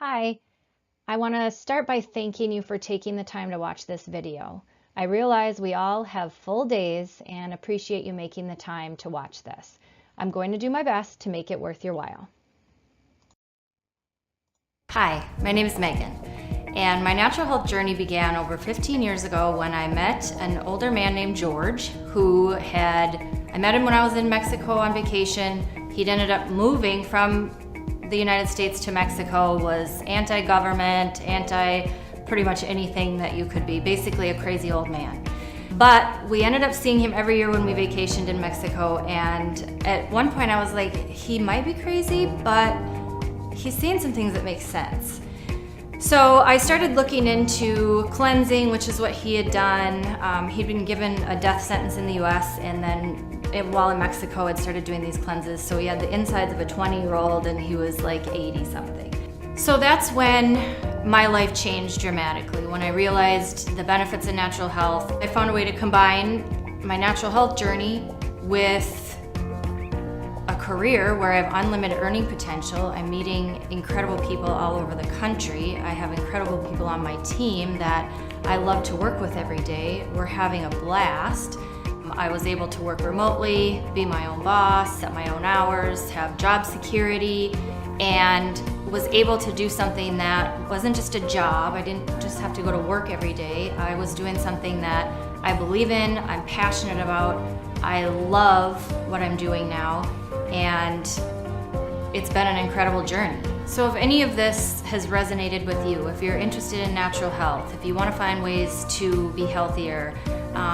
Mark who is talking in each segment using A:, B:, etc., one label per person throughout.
A: Hi, I want to start by thanking you for taking the time to watch this video. I realize we all have full days and appreciate you making the time to watch this. I'm going to do my best to make it worth your while.
B: Hi, my name is Megan, and my natural health journey began over 15 years ago when I met an older man named George I met him when I was in Mexico on vacation. He'd ended up moving from the United States to Mexico, was anti-government, pretty much anything that you could be, basically a crazy old man. But we ended up seeing him every year when we vacationed in Mexico, and at one point I was like, he might be crazy, but he's saying some things that make sense. So I started looking into cleansing, which is what he had done. He'd been given a death sentence in the US, and then while in Mexico had started doing these cleanses. So he had the insides of a 20-year-old and he was like 80 something. So that's when my life changed dramatically. When I realized the benefits of natural health, I found a way to combine my natural health journey with a career where I have unlimited earning potential. I'm meeting incredible people all over the country. I have incredible people on my team that I love to work with every day. We're having a blast. I was able to work remotely, be my own boss, set my own hours, have job security, and was able to do something that wasn't just a job. I didn't just have to go to work every day. I was doing something that I believe in, I'm passionate about. I love what I'm doing now, and it's been an incredible journey. So if any of this has resonated with you, if you're interested in natural health, if you want to find ways to be healthier,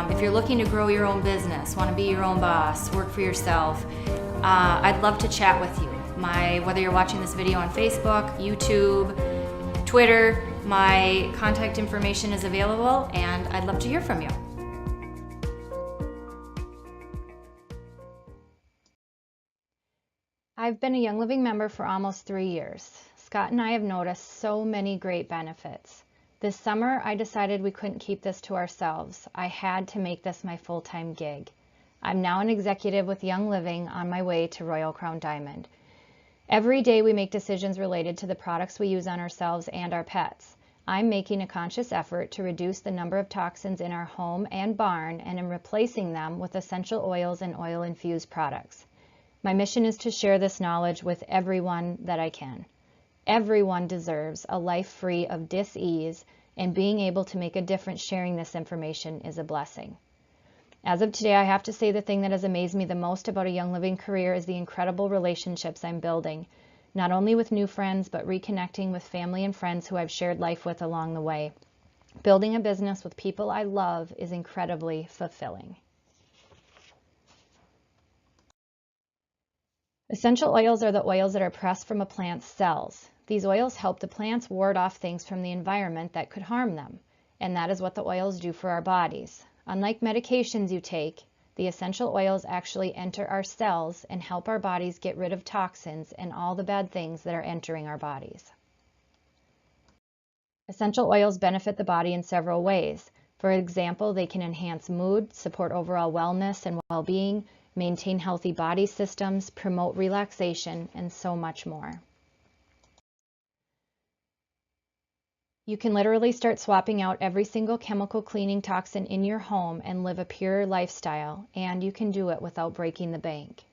B: if you're looking to grow your own business, want to be your own boss, work for yourself, I'd love to chat with you. Whether you're watching this video on Facebook, YouTube, Twitter, my contact information is available, and I'd love to hear from you.
A: I've been a Young Living member for almost 3 years. Scott and I have noticed so many great benefits. This summer, I decided we couldn't keep this to ourselves. I had to make this my full-time gig. I'm now an executive with Young Living on my way to Royal Crown Diamond. Every day we make decisions related to the products we use on ourselves and our pets. I'm making a conscious effort to reduce the number of toxins in our home and barn, and am replacing them with essential oils and oil-infused products. My mission is to share this knowledge with everyone that I can. Everyone deserves a life free of dis-ease, and being able to make a difference sharing this information is a blessing. As of today, I have to say the thing that has amazed me the most about a Young Living career is the incredible relationships I'm building, not only with new friends, but reconnecting with family and friends who I've shared life with along the way. Building a business with people I love is incredibly fulfilling. Essential oils are the oils that are pressed from a plant's cells. These oils help the plants ward off things from the environment that could harm them, and that is what the oils do for our bodies. Unlike medications you take, the essential oils actually enter our cells and help our bodies get rid of toxins and all the bad things that are entering our bodies. Essential oils benefit the body in several ways. For example, they can enhance mood, support overall wellness and well-being, maintain healthy body systems, promote relaxation, and so much more. You can literally start swapping out every single chemical cleaning toxin in your home and live a pure lifestyle, and you can do it without breaking the bank.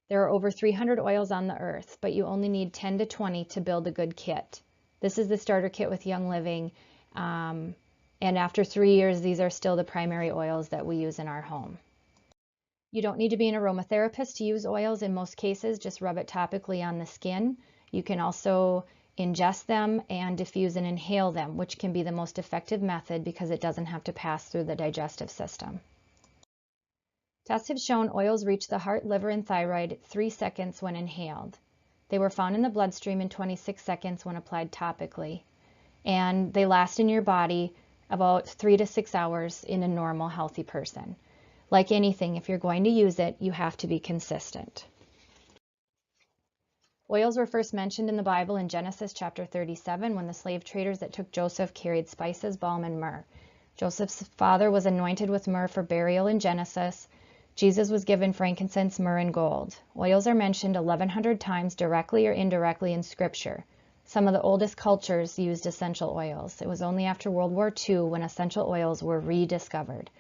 A: There are over 300 oils on the earth, but you only need 10 to 20 to build a good kit. This is the starter kit with Young Living, and after 3 years, these are still the primary oils that we use in our home. You don't need to be an aromatherapist to use oils. In most cases, just rub it topically on the skin. You can also ingest them and diffuse and inhale them, which can be the most effective method because it doesn't have to pass through the digestive system. Tests have shown oils reach the heart, liver, and thyroid 3 seconds when inhaled. They were found in the bloodstream in 26 seconds when applied topically, and they last in your body about 3 to 6 hours in a normal, healthy person. Like anything, if you're going to use it, you have to be consistent. Oils were first mentioned in the Bible in Genesis chapter 37 when the slave traders that took Joseph carried spices, balm, and myrrh. Joseph's father was anointed with myrrh for burial in Genesis. Jesus was given frankincense, myrrh, and gold. Oils are mentioned 1,100 times directly or indirectly in Scripture. Some of the oldest cultures used essential oils. It was only after World War II when essential oils were rediscovered.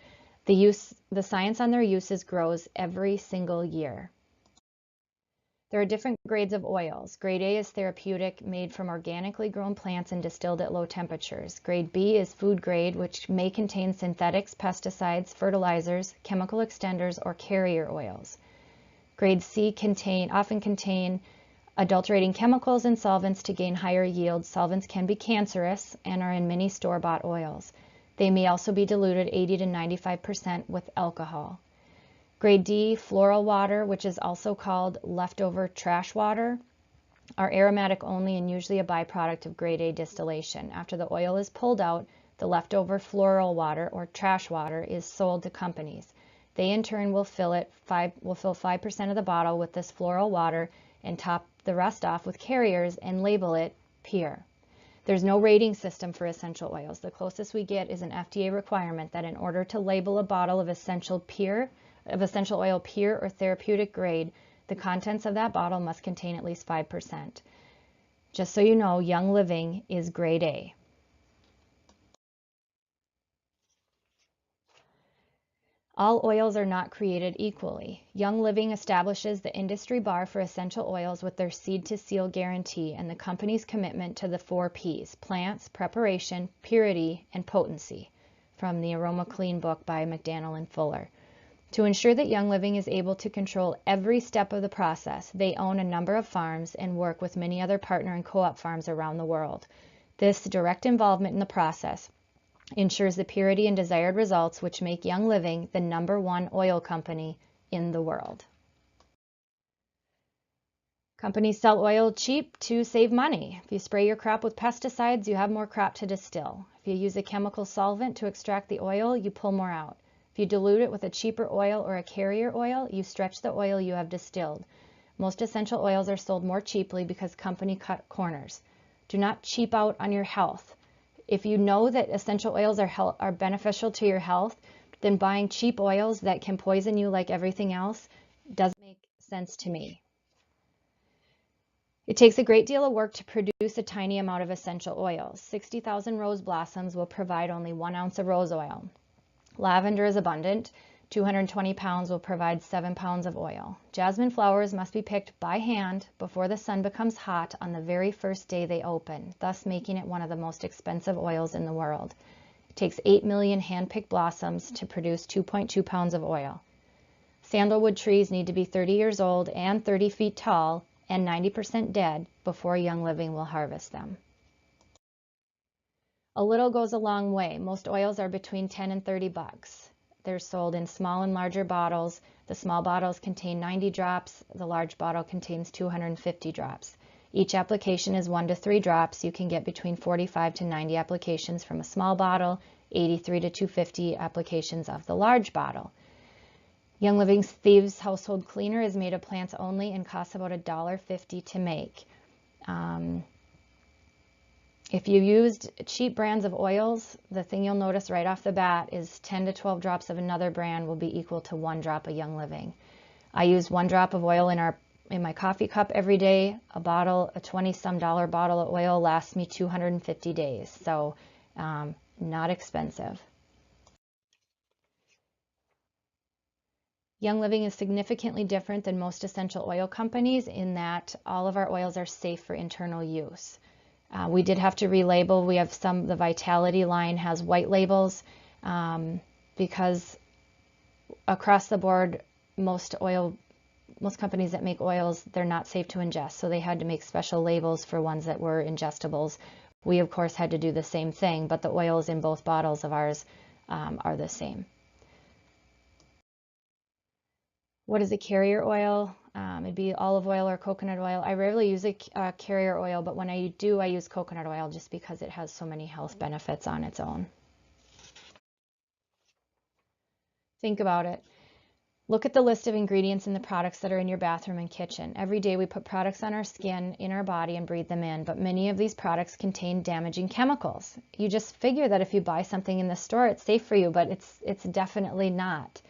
A: The science on their uses grows every single year. There are different grades of oils. Grade A is therapeutic, made from organically grown plants and distilled at low temperatures. Grade B is food grade, which may contain synthetics, pesticides, fertilizers, chemical extenders, or carrier oils. Grade C often contain adulterating chemicals and solvents to gain higher yields. Solvents can be cancerous and are in many store-bought oils. They may also be diluted 80 to 95% with alcohol. Grade D, floral water, which is also called leftover trash water, are aromatic only and usually a byproduct of grade A distillation. After the oil is pulled out, the leftover floral water or trash water is sold to companies. They in turn will fill 5% of the bottle with this floral water and top the rest off with carriers and label it pure. There's no rating system for essential oils. The closest we get is an FDA requirement that in order to label a bottle of essential oil pure or therapeutic grade, the contents of that bottle must contain at least 5%. Just so you know, Young Living is grade A. All oils are not created equally. Young Living establishes the industry bar for essential oils with their seed to seal guarantee and the company's commitment to the 4 P's: plants, preparation, purity, and potency, from the Aroma Clean book by McDaniel and Fuller. To ensure that Young Living is able to control every step of the process, they own a number of farms and work with many other partner and co-op farms around the world. This direct involvement in the process ensures the purity and desired results, which make Young Living the #1 oil company in the world. Companies sell oil cheap to save money. If you spray your crop with pesticides, you have more crop to distill. If you use a chemical solvent to extract the oil, you pull more out. If you dilute it with a cheaper oil or a carrier oil, you stretch the oil you have distilled. Most essential oils are sold more cheaply because companies cut corners. Do not cheap out on your health. If you know that essential oils are beneficial to your health, then buying cheap oils that can poison you like everything else doesn't make sense to me. It takes a great deal of work to produce a tiny amount of essential oils. 60,000 rose blossoms will provide only 1 ounce of rose oil. Lavender is abundant. 220 pounds will provide 7 pounds of oil. Jasmine flowers must be picked by hand before the sun becomes hot on the very first day they open, thus making it one of the most expensive oils in the world. It takes 8 million hand-picked blossoms to produce 2.2 pounds of oil. Sandalwood trees need to be 30 years old and 30 feet tall and 90% dead before Young Living will harvest them. A little goes a long way. Most oils are between 10 and 30 bucks. They're sold in small and larger bottles. The small bottles contain 90 drops. The large bottle contains 250 drops. Each application is 1 to 3 drops. You can get between 45 to 90 applications from a small bottle, 83 to 250 applications of the large bottle. Young Living's Thieves Household Cleaner is made of plants only and costs about $1.50 to make. If you used cheap brands of oils, the thing you'll notice right off the bat is 10 to 12 drops of another brand will be equal to 1 drop of Young Living. I use 1 drop of oil in my coffee cup every day. A $20-some bottle of oil lasts me 250 days, so not expensive. Young Living is significantly different than most essential oil companies in that all of our oils are safe for internal use. We did have to relabel. We have the Vitality line has white labels because across the board, most companies that make oils, they're not safe to ingest. So they had to make special labels for ones that were ingestibles. We, of course, had to do the same thing, but the oils in both bottles of ours are the same. What is a carrier oil? It'd be olive oil or coconut oil. I rarely use a carrier oil, but when I do, I use coconut oil just because it has so many health benefits on its own. Think about it. Look at the list of ingredients in the products that are in your bathroom and kitchen. Every day we put products on our skin, in our body, and breathe them in, but many of these products contain damaging chemicals. You just figure that if you buy something in the store, it's safe for you, but it's definitely not.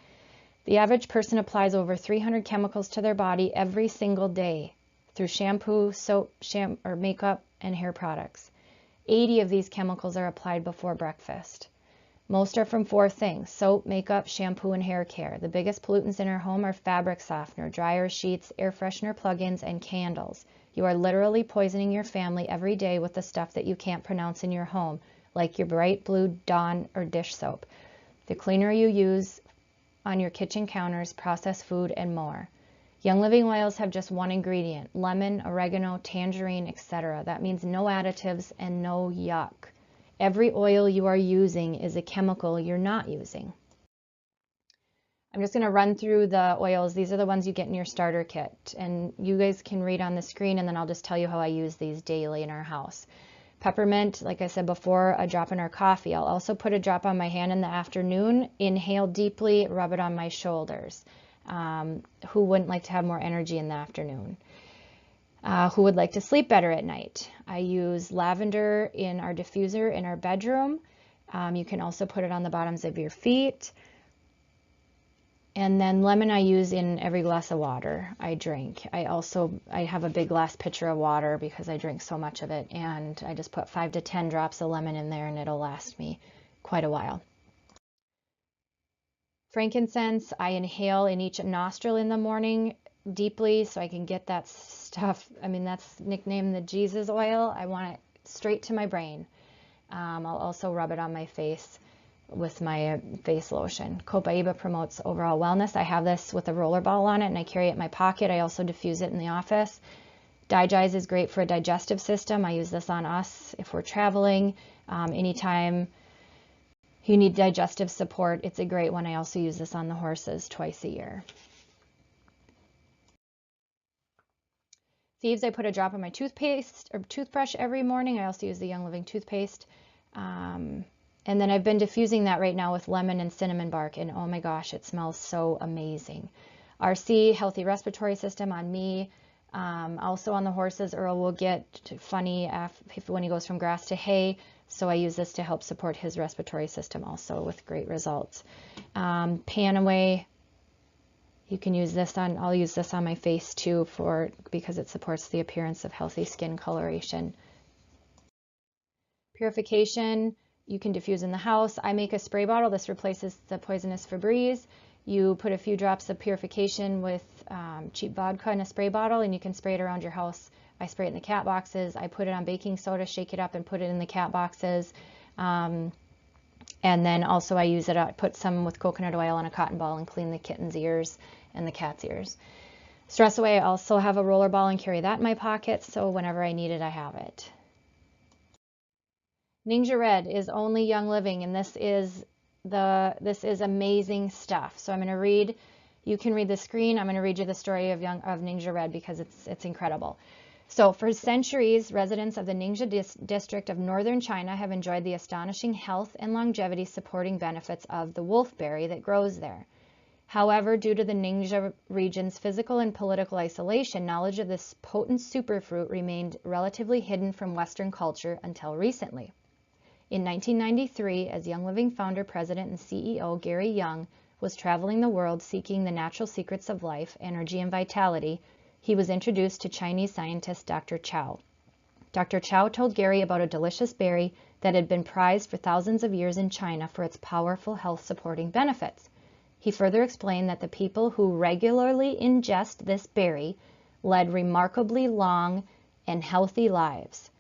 A: The average person applies over 300 chemicals to their body every single day. through shampoo, soap, or makeup, and hair products. 80 of these chemicals are applied before breakfast. Most are from 4 things: soap, makeup, shampoo, and hair care. The biggest pollutants in our home are fabric softener, dryers, sheets, air freshener plug-ins, and candles. You are literally poisoning your family every day with the stuff that you can't pronounce in your home, like your bright blue Dawn or dish soap, the cleaner you use on your kitchen counters, processed food, and more. Young Living oils have just one ingredient: lemon, oregano, tangerine, etc. That means no additives and no yuck. Every oil you are using is a chemical you're not using. I'm just going to run through the oils. These are the ones you get in your starter kit, and you guys can read on the screen, and then I'll just tell you how I use these daily in our house. Peppermint, like I said before, a drop in our coffee. I'll also put a drop on my hand in the afternoon, inhale deeply, rub it on my shoulders. Who wouldn't like to have more energy in the afternoon? Who would like to sleep better at night? I use lavender in our diffuser in our bedroom. You can also put it on the bottoms of your feet. And then lemon I use in every glass of water I drink. I have a big glass pitcher of water because I drink so much of it, and I just put 5 to 10 drops of lemon in there, and it'll last me quite a while. Frankincense, I inhale in each nostril in the morning deeply so I can get that stuff. I mean, that's nicknamed the Jesus oil. I want it straight to my brain. I'll also rub it on my face with my face lotion. Copaiba promotes overall wellness. I have this with a roller ball on it, and I carry it in my pocket. I also diffuse it in the office. Digize is great for a digestive system. I use this on us if we're traveling. Anytime you need digestive support, it's a great one. I also use this on the horses twice a year. Thieves, I put a drop on my toothpaste or toothbrush every morning. I also use the Young Living toothpaste. And then I've been diffusing that right now with lemon and cinnamon bark, and oh my gosh, it smells so amazing. RC, healthy respiratory system on me. Also on the horses, Earl will get funny when he goes from grass to hay, so I use this to help support his respiratory system also with great results. Panaway, you can use this on, I'll use this on my face too because it supports the appearance of healthy skin coloration. Purification, you can diffuse in the house. I make a spray bottle. This replaces the poisonous Febreze. You put a few drops of purification with cheap vodka in a spray bottle, and you can spray it around your house. I spray it in the cat boxes. I put it on baking soda, shake it up, and put it in the cat boxes. And then also I use it, I put some with coconut oil on a cotton ball and clean the kitten's ears and the cat's ears. Stress Away, I also have a roller ball and carry that in my pocket, so whenever I need it, I have it. Ninja Red is only Young Living, and this is amazing stuff. So I'm going to read, you can read the screen. I'm going to read you the story of Ninja Red because it's incredible. So for centuries, residents of the Ningxia district of northern China have enjoyed the astonishing health and longevity supporting benefits of the wolfberry that grows there. However, due to the Ningxia region's physical and political isolation, knowledge of this potent superfruit remained relatively hidden from Western culture until recently. In 1993, as Young Living founder, president, and CEO Gary Young was traveling the world seeking the natural secrets of life, energy, and vitality, he was introduced to Chinese scientist Dr. Chow. Dr. Chow told Gary about a delicious berry that had been prized for thousands of years in China for its powerful health-supporting benefits. He further explained that the people who regularly ingest this berry led remarkably long and healthy lives.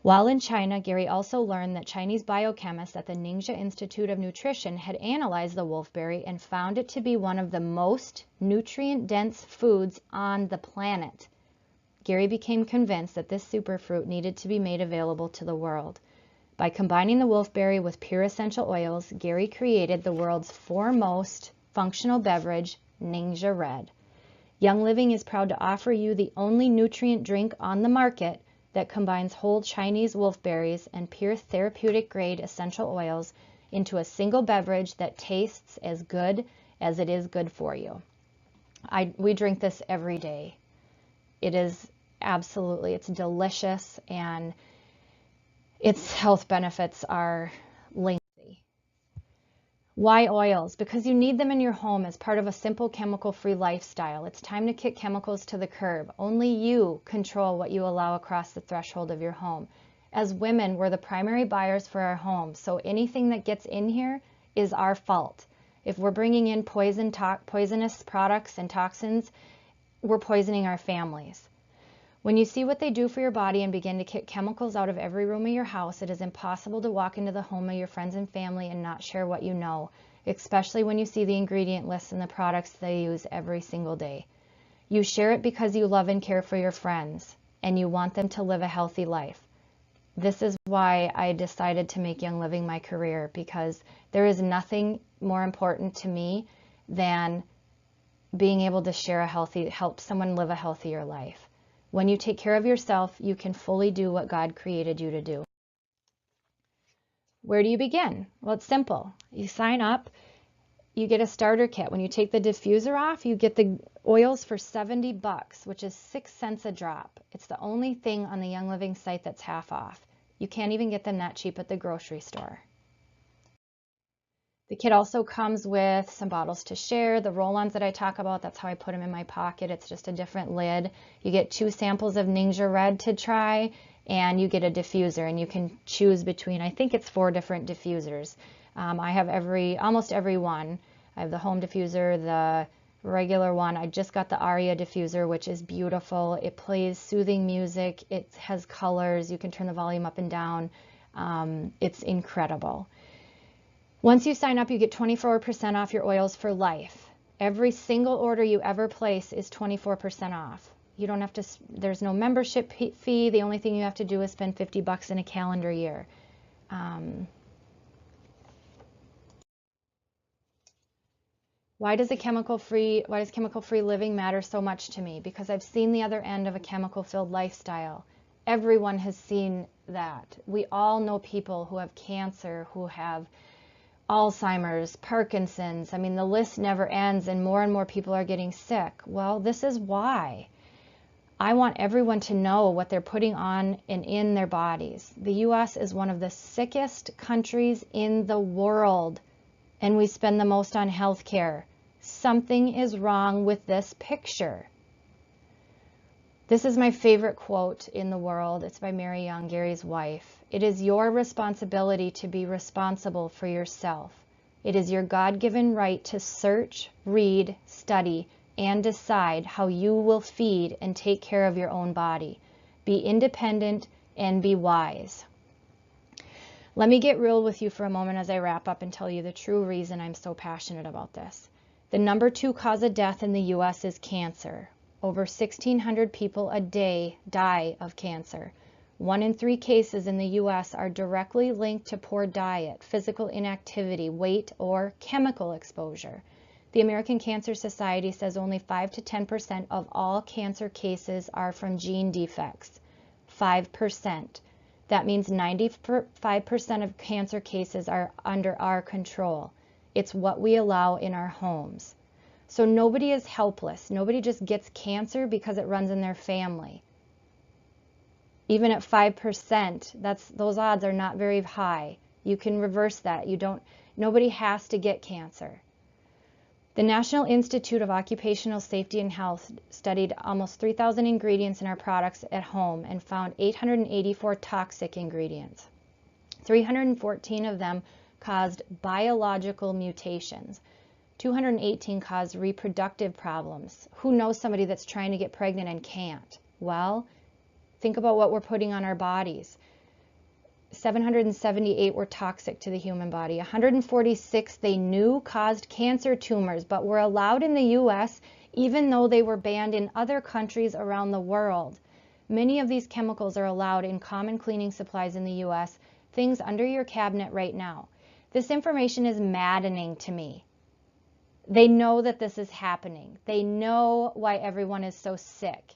A: While in China, Gary also learned that Chinese biochemists at the Ningxia Institute of Nutrition had analyzed the wolfberry and found it to be one of the most nutrient-dense foods on the planet. Gary became convinced that this superfruit needed to be made available to the world. By combining the wolfberry with pure essential oils, Gary created the world's foremost functional beverage, Ningxia Red. Young Living is proud to offer you the only nutrient drink on the market that combines whole Chinese wolfberries and pure therapeutic-grade essential oils into a single beverage that tastes as good as it is good for you. We drink this every day. It is absolutely, it's delicious, and its health benefits are lengthy. Why oils? Because you need them in your home as part of a simple chemical-free lifestyle. It's time to kick chemicals to the curb. Only you control what you allow across the threshold of your home. As women, we're the primary buyers for our home, so anything that gets in here is our fault. If we're bringing in poisonous products and toxins, we're poisoning our families. When you see what they do for your body and begin to kick chemicals out of every room of your house, it is impossible to walk into the home of your friends and family and not share what you know, especially when you see the ingredient lists and the products they use every single day. You share it because you love and care for your friends, and you want them to live a healthy life. This is why I decided to make Young Living my career, because there is nothing more important to me than being able to help someone live a healthier life. When you take care of yourself, you can fully do what God created you to do. Where do you begin? Well, it's simple. You sign up, you get a starter kit. When you take the diffuser off, you get the oils for $70, which is 6 cents a drop. It's the only thing on the Young Living site that's half off. You can't even get them that cheap at the grocery store. The kit also comes with some bottles to share. The roll-ons that I talk about, that's how I put them in my pocket. It's just a different lid. You get 2 samples of Ningxia Red to try, and you get a diffuser, and you can choose between, I think it's 4 different diffusers. I have almost every one. I have the home diffuser, the regular one. I just got the Aria diffuser, which is beautiful. It plays soothing music. It has colors. You can turn the volume up and down. It's incredible. Once you sign up, you get 24% off your oils for life. Every single order you ever place is 24% off. You don't have to, there's no membership fee. The only thing you have to do is spend $50 in a calendar year. Why does chemical-free living matter so much to me? Because I've seen the other end of a chemical-filled lifestyle. Everyone has seen that. We all know people who have cancer, who have Alzheimer's, Parkinson's. I mean, the list never ends, and more people are getting sick. Well, this is why. I want everyone to know what they're putting on and in their bodies. The U.S. is one of the sickest countries in the world, and we spend the most on health care. Something is wrong with this picture. This is my favorite quote in the world. It's by Mary Young, Gary's wife. It is your responsibility to be responsible for yourself. It is your God-given right to search, read, study, and decide how you will feed and take care of your own body. Be independent and be wise. Let me get real with you for a moment as I wrap up and tell you the true reason I'm so passionate about this. The number 2 cause of death in the U.S. is cancer. Over 1,600 people a day die of cancer. 1 in 3 cases in the U.S. are directly linked to poor diet, physical inactivity, weight, or chemical exposure. The American Cancer Society says only 5 to 10% of all cancer cases are from gene defects. 5%. That means 95% of cancer cases are under our control. It's what we allow in our homes. So nobody is helpless. Nobody just gets cancer because it runs in their family. Even at 5%, those odds are not very high. You can reverse that. Nobody has to get cancer. The National Institute of Occupational Safety and Health studied almost 3,000 ingredients in our products at home and found 884 toxic ingredients. 314 of them caused biological mutations. 218 caused reproductive problems. Who knows somebody that's trying to get pregnant and can't? Well, think about what we're putting on our bodies. 778 were toxic to the human body. 146 they knew caused cancer tumors, but were allowed in the U.S. even though they were banned in other countries around the world. Many of these chemicals are allowed in common cleaning supplies in the U.S., things under your cabinet right now. This information is maddening to me. They know that this is happening. They know why everyone is so sick.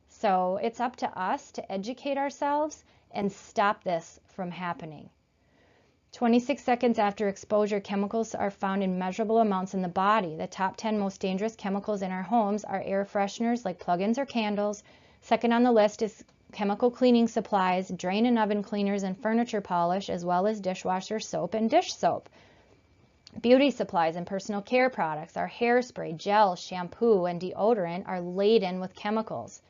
A: So it's up to us to educate ourselves and stop this from happening. 26 seconds after exposure, chemicals are found in measurable amounts in the body. The top 10 most dangerous chemicals in our homes are air fresheners like plug-ins or candles. Second on the list is chemical cleaning supplies, drain and oven cleaners, and furniture polish, as well as dishwasher soap and dish soap. Beauty supplies and personal care products, our hairspray, gel, shampoo, and deodorant are laden with chemicals.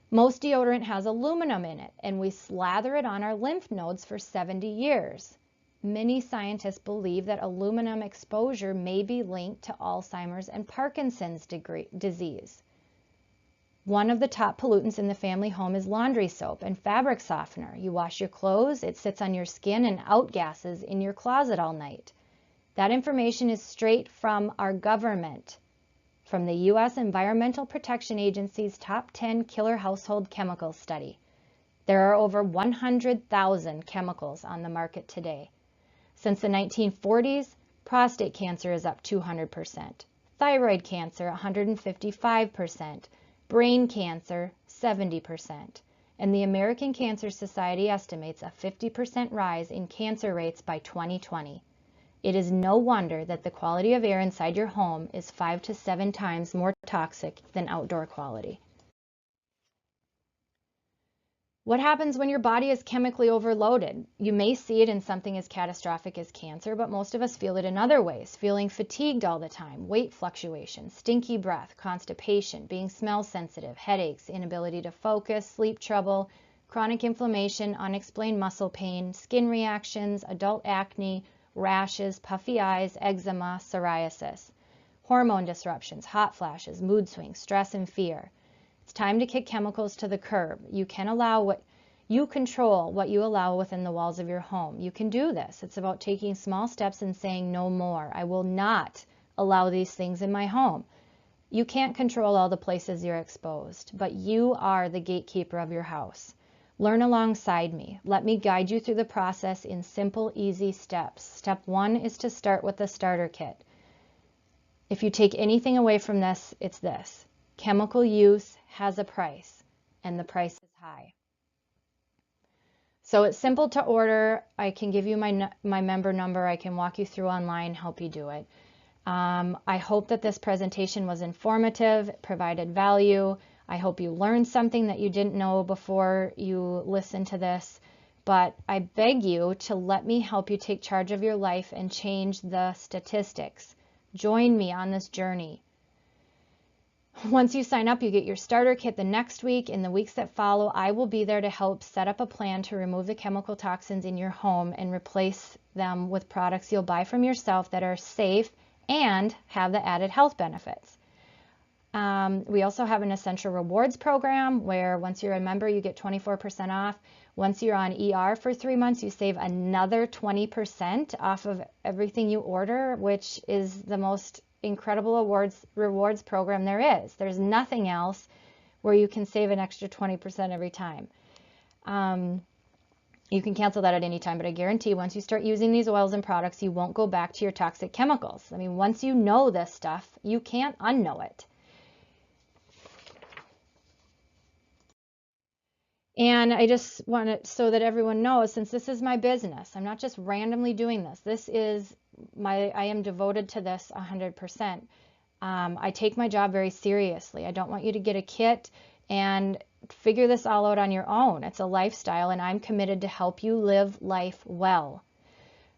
A: Most deodorant has aluminum in it, and we slather it on our lymph nodes for 70 years. Many scientists believe that aluminum exposure may be linked to Alzheimer's and Parkinson's disease. One of the top pollutants in the family home is laundry soap and fabric softener. You wash your clothes, it sits on your skin and outgasses in your closet all night. That information is straight from our government, from the U.S. Environmental Protection Agency's Top 10 Killer Household Chemicals study. There are over 100,000 chemicals on the market today. Since the 1940s, prostate cancer is up 200%, thyroid cancer 155%, brain cancer 70%, and the American Cancer Society estimates a 50% rise in cancer rates by 2020. It is no wonder that the quality of air inside your home is 5 to 7 times more toxic than outdoor quality. What happens when your body is chemically overloaded? You may see it in something as catastrophic as cancer, but most of us feel it in other ways. Feeling fatigued all the time, weight fluctuation, stinky breath, constipation, being smell sensitive, headaches, inability to focus, sleep trouble, chronic inflammation, unexplained muscle pain, skin reactions, adult acne, rashes, puffy eyes, eczema, psoriasis, hormone disruptions, hot flashes, mood swings, stress, and fear. It's time to kick chemicals to the curb. You control what you allow within the walls of your home. You can do this. It's about taking small steps and saying no more. I will not allow these things in my home. You can't control all the places you're exposed, but you are the gatekeeper of your house. Learn alongside me. Let me guide you through the process in simple, easy steps. Step 1 is to start with the starter kit. If you take anything away from this, it's this. Chemical use has a price, and the price is high. So it's simple to order. I can give you my member number. I can walk you through online, help you do it. I hope that this presentation was informative, provided value. I hope you learned something that you didn't know before you listened to this, but I beg you to let me help you take charge of your life and change the statistics. Join me on this journey. Once you sign up, you get your starter kit the next week. In the weeks that follow, I will be there to help set up a plan to remove the chemical toxins in your home and replace them with products you'll buy from yourself that are safe and have the added health benefits. We also have an essential rewards program where once you're a member, you get 24% off. Once you're on ER for 3 months, you save another 20% off of everything you order, which is the most incredible rewards program there is. There's nothing else where you can save an extra 20% every time. You can cancel that at any time, but I guarantee once you start using these oils and products, you won't go back to your toxic chemicals. I mean, once you know this stuff, you can't unknow it. And I just want it so that everyone knows, since this is my business, I'm not just randomly doing this. I am devoted to this 100%. I take my job very seriously. I don't want you to get a kit and figure this all out on your own. It's a lifestyle, and I'm committed to help you live life well.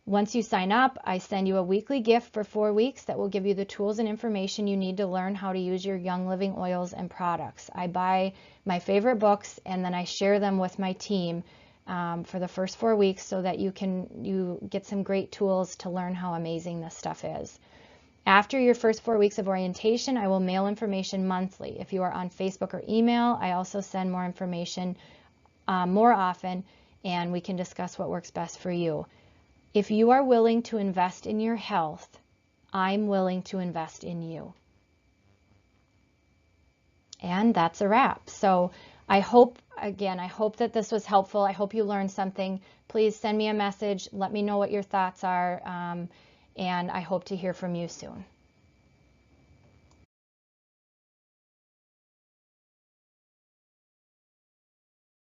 A: Once you sign up, I send you a weekly gift for 4 weeks that will give you the tools and information you need to learn how to use your Young Living oils and products. I buy my favorite books and then I share them with my team for the first 4 weeks so that you get some great tools to learn how amazing this stuff is. After your first 4 weeks of orientation, I will mail information monthly. If you are on Facebook or email, I also send more information more often, and we can discuss what works best for you. If you are willing to invest in your health, I'm willing to invest in you. And that's a wrap. So I hope that this was helpful. I hope you learned something. Please send me a message. Let me know what your thoughts are. And I hope to hear from you soon.